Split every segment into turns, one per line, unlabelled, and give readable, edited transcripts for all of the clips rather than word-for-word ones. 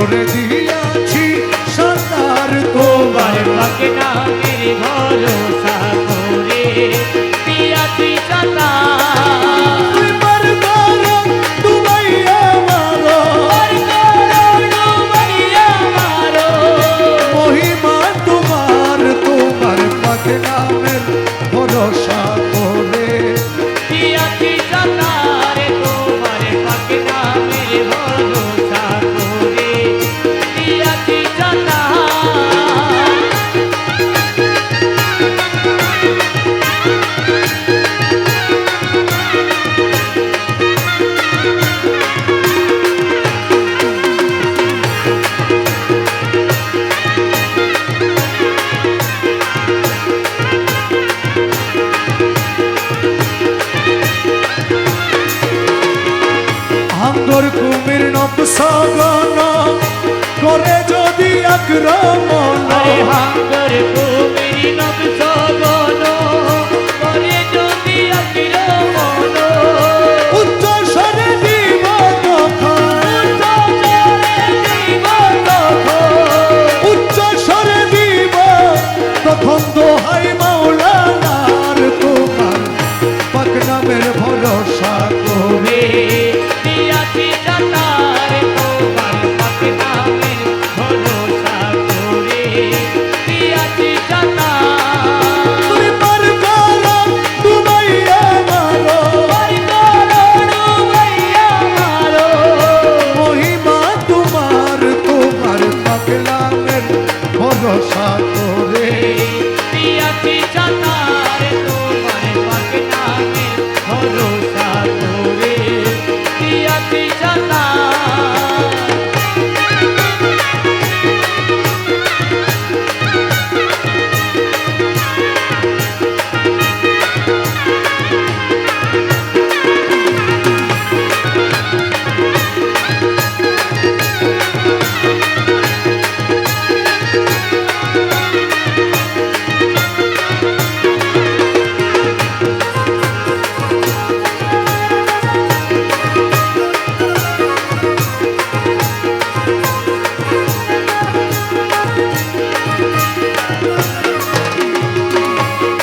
করে দিয়াছি সাঁতার তোমার
পাক নামের ভরসা করে দিয়াছি সাঁতার।
তুই পার করো ডুবাইয়া মারো
পার করো ডুবাইয়া মারো
মহিমা তোমার তোমার পাক নামের ভরসা করে
দিয়াছি সাঁতার। তোমার পাক নামের ভরসা করে দিয়াছি সাঁতার।
হাঙ্গর কুমির নবসগন করে যদি আক্রমণ
আরে হাঙ্গর কুমির নবসগন করে যদি আক্রমণ
উচ্চ স্বরে দিব তখন উচ্চ স্বরে দিব তখন দোহাই মাওলানার তোমার পাক নামের ভরসা করে
দিয়াছি সাঁতার। তোমার পাক নামের ভরসা করে দিয়াছি সাঁতার।
তুই পার করো ডুবাইয়া মারো
পার করো ডুবাইয়া মারো
মহিমা তোমার তোমার পাক নামের ভরসা করে
দিয়াছি সাঁতার। তোমার পাক নামের ভরসা করে দিয়াছি সাঁতার।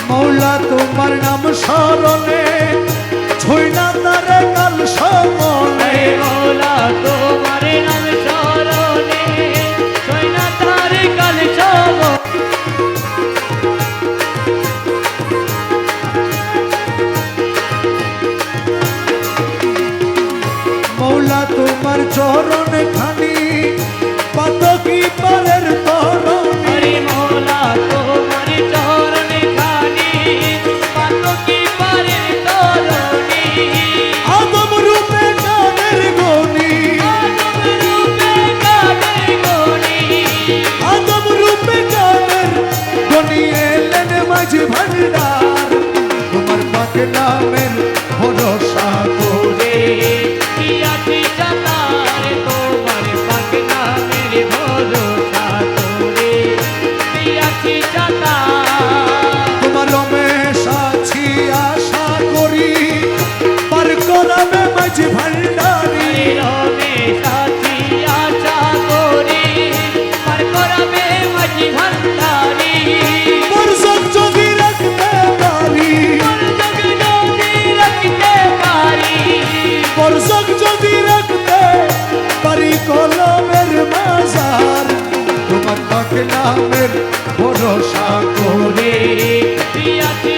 মৌলা তোমার নাম স্মরণে ছুই না তারে কাল সমনে
হে মৌলা তোমার নাম স্মরণে ছুঁই না তার কাল সমনে।
মৌলা তোমার চরণ খানি পাতকি পারের তরণী
হরি মৌলা তোমার চরণ খানি পাতকি পারে তরণী।
আদম রূপে কাদের গনি
আদম রূপে কাদের গনি
আদম রূপে কাদের গনি এলেন মাঝি ভান্ডার তোমার পাক নামের ভরসা করে
দিয়াছি সাঁতার। তোমার পাক নামের ভরসা করে দিয়াছি সাঁতার।
তোমার রমেশ আছি আশা করি পার করাবে মাঝি ভান্ডারি
রমেশ আছি আশা করি পার করাবে মাঝি ভান্ডারি।
বর্ষক যদি রাখতে পারি বর্ষক যদি রাখতে পারি কলমের মাজার তোমার পাক নামের ভরসা করে
দিয়াছি